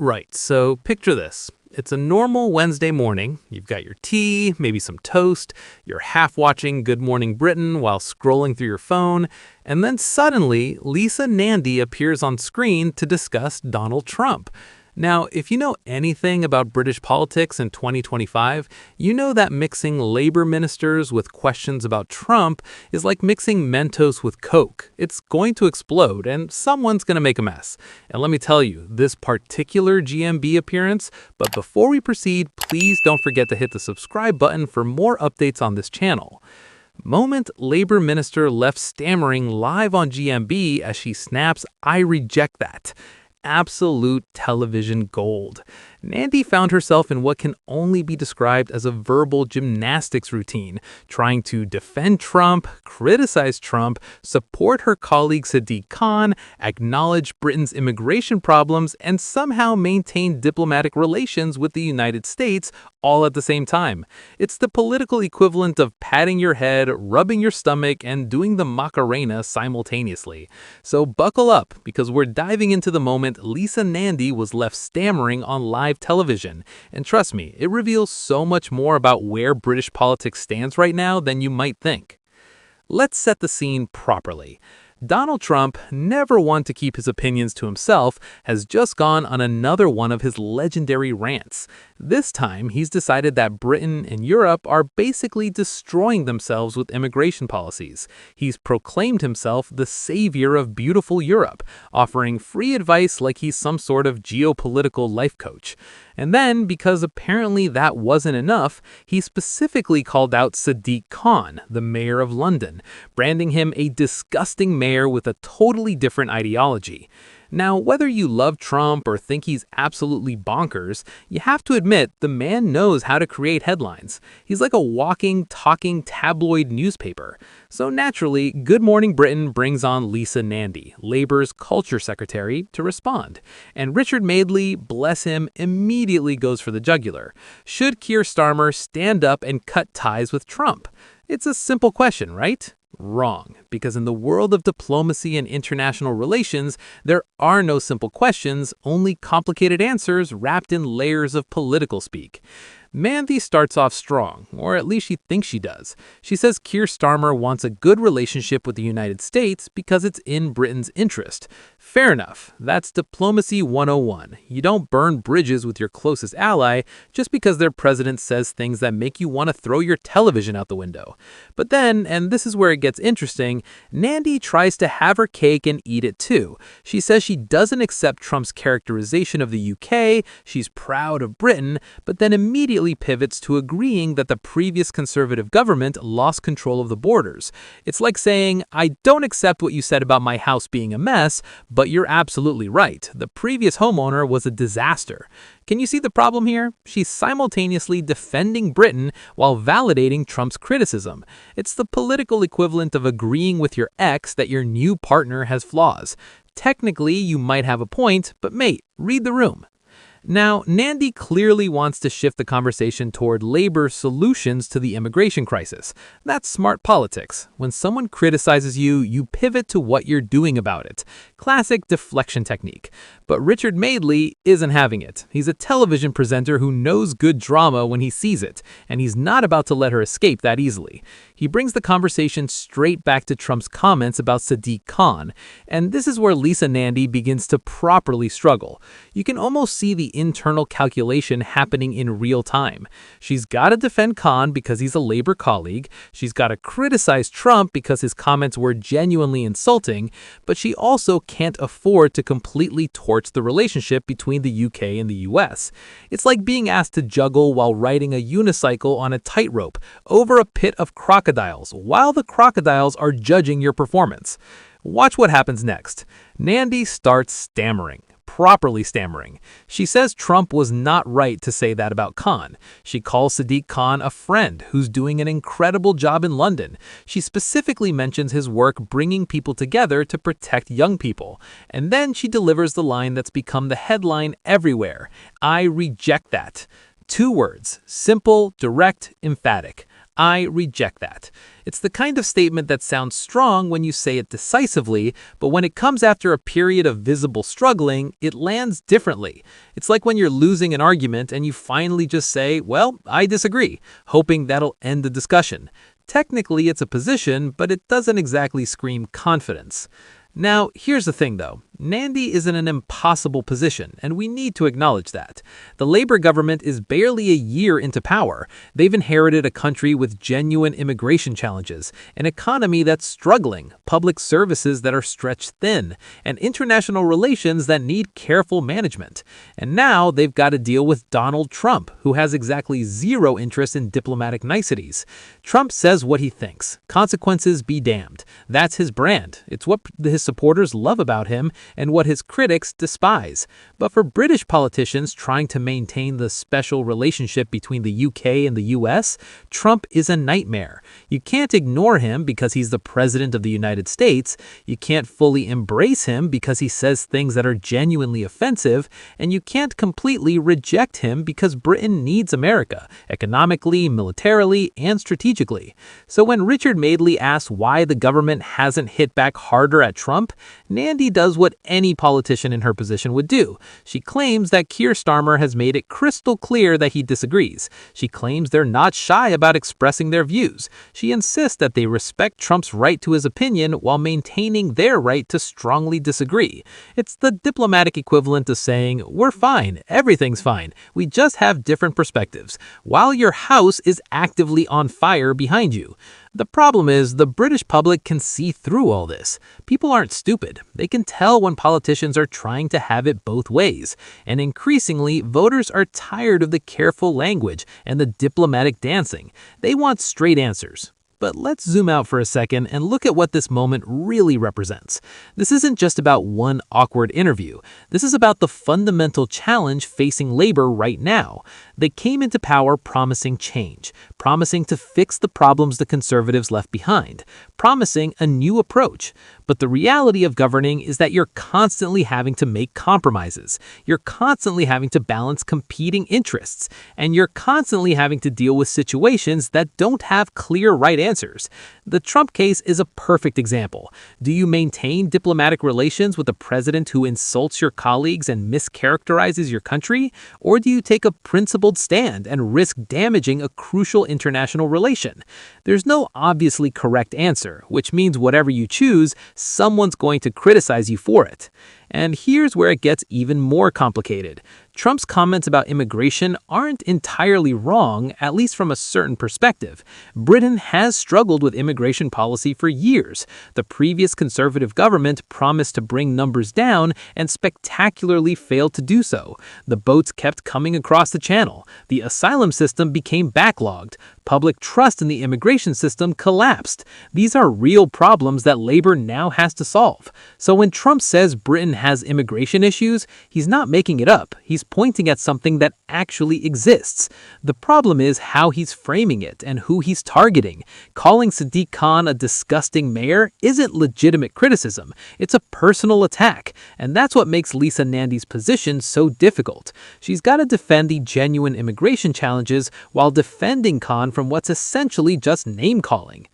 Right, so picture this. It's a normal Wednesday morning. You've got your tea, maybe some toast. You're half watching Good Morning Britain while scrolling through your phone. And then suddenly, Lisa Nandy appears on screen to discuss Donald Trump. Now, if you know anything about British politics in 2025, you know that mixing labor ministers with questions about Trump is like mixing Mentos with Coke. It's going to explode, and someone's going to make a mess. And let me tell you, this particular GMB appearance, but before we proceed, please don't forget to hit the subscribe button for more updates on this channel. Moment Labor Minister left stammering live on GMB as she snaps, "I reject that." Absolute television gold. Nandy found herself in what can only be described as a verbal gymnastics routine, trying to defend Trump, criticize Trump, support her colleague Sadiq Khan, acknowledge Britain's immigration problems, and somehow maintain diplomatic relations with the United States all at the same time. It's the political equivalent of patting your head, rubbing your stomach, and doing the Macarena simultaneously. So buckle up, because we're diving into the moment Lisa Nandy was left stammering on live television. And trust me, it reveals so much more about where British politics stands right now than you might think. Let's set the scene properly. Donald Trump, never one to keep his opinions to himself, has just gone on another one of his legendary rants. This time, he's decided that Britain and Europe are basically destroying themselves with immigration policies. He's proclaimed himself the savior of beautiful Europe, offering free advice like he's some sort of geopolitical life coach. And then, because apparently that wasn't enough, he specifically called out Sadiq Khan, the mayor of London, branding him a disgusting mayor with a totally different ideology. Now, whether you love Trump or think he's absolutely bonkers, you have to admit the man knows how to create headlines. He's like a walking, talking tabloid newspaper. So naturally, Good Morning Britain brings on Lisa Nandy, Labour's culture secretary, to respond. And Richard Madeley, bless him, immediately goes for the jugular. Should Keir Starmer stand up and cut ties with Trump? It's a simple question, right? Wrong, because in the world of diplomacy and international relations, there are no simple questions, only complicated answers wrapped in layers of political speak. Mandy starts off strong, or at least she thinks she does. She says Keir Starmer wants a good relationship with the United States because it's in Britain's interest. Fair enough. That's diplomacy 101. You don't burn bridges with your closest ally just because their president says things that make you want to throw your television out the window. But then, and this is where it gets interesting, Nandy tries to have her cake and eat it too. She says she doesn't accept Trump's characterization of the UK, she's proud of Britain, but then immediately pivots to agreeing that the previous conservative government lost control of the borders. It's like saying, I don't accept what you said about my house being a mess, but you're absolutely right. The previous homeowner was a disaster. Can you see the problem here? She's simultaneously defending Britain while validating Trump's criticism. It's the political equivalent of agreeing with your ex that your new partner has flaws. Technically, you might have a point, but mate, read the room. Now, Nandy clearly wants to shift the conversation toward Labour's solutions to the immigration crisis. That's smart politics. When someone criticizes you, you pivot to what you're doing about it. Classic deflection technique. But Richard Madeley isn't having it. He's a television presenter who knows good drama when he sees it, and he's not about to let her escape that easily. He brings the conversation straight back to Trump's comments about Sadiq Khan, and this is where Lisa Nandy begins to properly struggle. You can almost see the internal calculation happening in real time. She's got to defend Khan because he's a Labour colleague, she's got to criticize Trump because his comments were genuinely insulting, but she also can't afford to completely torch the relationship between the UK and the US. It's like being asked to juggle while riding a unicycle on a tightrope over a pit of crocodiles while the crocodiles are judging your performance. Watch what happens next. Nandy starts stammering. Properly stammering. She says Trump was not right to say that about Khan. She calls Sadiq Khan a friend who's doing an incredible job in London. She specifically mentions his work bringing people together to protect young people. And then she delivers the line that's become the headline everywhere. I reject that. 2 words. Simple, direct, emphatic. I reject that. It's the kind of statement that sounds strong when you say it decisively, but when it comes after a period of visible struggling, it lands differently. It's like when you're losing an argument and you finally just say, well, I disagree, hoping that'll end the discussion. Technically, it's a position, but it doesn't exactly scream confidence. Now, here's the thing though. Nandy is in an impossible position, and we need to acknowledge that. The Labour government is barely a year into power. They've inherited a country with genuine immigration challenges, an economy that's struggling, public services that are stretched thin, and international relations that need careful management. And now they've got to deal with Donald Trump, who has exactly zero interest in diplomatic niceties. Trump says what he thinks. Consequences be damned. That's his brand. It's what his supporters love about him and what his critics despise. But for British politicians trying to maintain the special relationship between the UK and the US, Trump is a nightmare. You can't ignore him because he's the president of the United States, you can't fully embrace him because he says things that are genuinely offensive, and you can't completely reject him because Britain needs America, economically, militarily, and strategically. So when Richard Madeley asks why the government hasn't hit back harder at Trump, Nandy does what any politician in her position would do. She claims that Keir Starmer has made it crystal clear that he disagrees. She claims they're not shy about expressing their views. She insists that they respect Trump's right to his opinion while maintaining their right to strongly disagree. It's the diplomatic equivalent of saying, we're fine, everything's fine, we just have different perspectives, while your house is actively on fire behind you. The problem is the British public can see through all this. People aren't stupid. They can tell when politicians are trying to have it both ways. And increasingly, voters are tired of the careful language and the diplomatic dancing. They want straight answers. But let's zoom out for a second and look at what this moment really represents. This isn't just about one awkward interview. This is about the fundamental challenge facing Labour right now. They came into power promising change, promising to fix the problems the Conservatives left behind, promising a new approach. But the reality of governing is that you're constantly having to make compromises. You're constantly having to balance competing interests. And you're constantly having to deal with situations that don't have clear right answers. The Trump case is a perfect example. Do you maintain diplomatic relations with a president who insults your colleagues and mischaracterizes your country? Or do you take a principled stand and risk damaging a crucial international relation? There's no obviously correct answer, which means whatever you choose, someone's going to criticize you for it. And here's where it gets even more complicated. Trump's comments about immigration aren't entirely wrong, at least from a certain perspective. Britain has struggled with immigration policy for years. The previous Conservative government promised to bring numbers down and spectacularly failed to do so. The boats kept coming across the channel. The asylum system became backlogged. Public trust in the immigration system collapsed. These are real problems that Labour now has to solve. So when Trump says Britain has immigration issues, he's not making it up. He's pointing at something that actually exists. The problem is how he's framing it and who he's targeting. Calling Sadiq Khan a disgusting mayor isn't legitimate criticism. It's a personal attack. And that's what makes Lisa Nandy's position so difficult. She's got to defend the genuine immigration challenges while defending Khan from what's essentially just name-calling.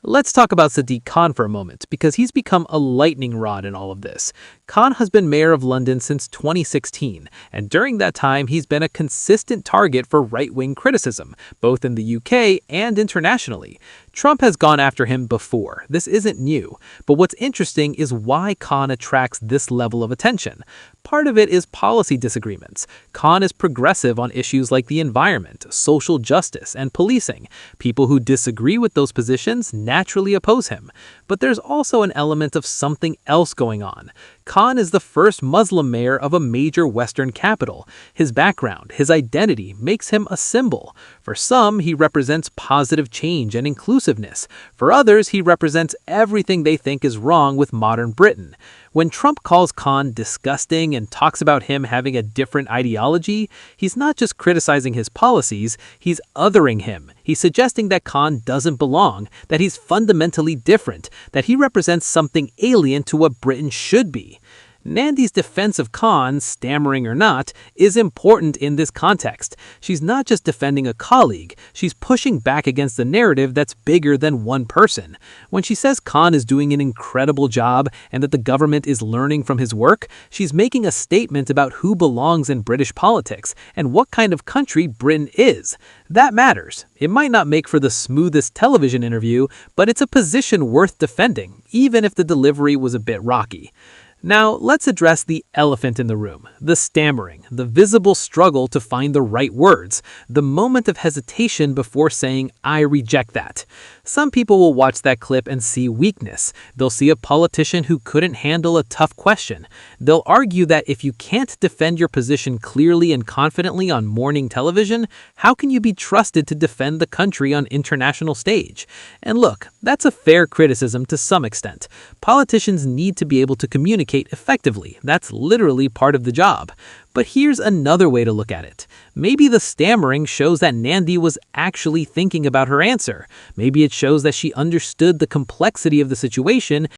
Let's talk about Sadiq Khan for a moment, because he's become a lightning rod in all of this. Khan has been mayor of London since 2016, and during that time he's been a consistent target for right-wing criticism, both in the UK and internationally. Trump has gone after him before. This isn't new. But what's interesting is why Khan attracts this level of attention. Part of it is policy disagreements. Khan is progressive on issues like the environment, social justice, and policing. People who disagree with those positions naturally oppose him. But there's also an element of something else going on. Khan is the first Muslim mayor of a major Western capital. His background, his identity, makes him a symbol. For some, he represents positive change and inclusiveness. For others, he represents everything they think is wrong with modern Britain. When Trump calls Khan disgusting and talks about him having a different ideology, he's not just criticizing his policies, he's othering him. He's suggesting that Khan doesn't belong, that he's fundamentally different, that he represents something alien to what Britain should be. Nandy's defense of Khan, stammering or not, is important in this context. She's not just defending a colleague, she's pushing back against the narrative that's bigger than one person. When she says Khan is doing an incredible job and that the government is learning from his work, she's making a statement about who belongs in British politics and what kind of country Britain is. That matters. It might not make for the smoothest television interview, but it's a position worth defending, even if the delivery was a bit rocky. Now, let's address the elephant in the room, the stammering, the visible struggle to find the right words, the moment of hesitation before saying, "I reject that." Some people will watch that clip and see weakness. They'll see a politician who couldn't handle a tough question. They'll argue that if you can't defend your position clearly and confidently on morning television, how can you be trusted to defend the country on international stage? And look, that's a fair criticism to some extent. Politicians need to be able to communicate effectively. That's literally part of the job. But here's another way to look at it. Maybe the stammering shows that Nandy was actually thinking about her answer. Maybe it shows that she understood the complexity of the situation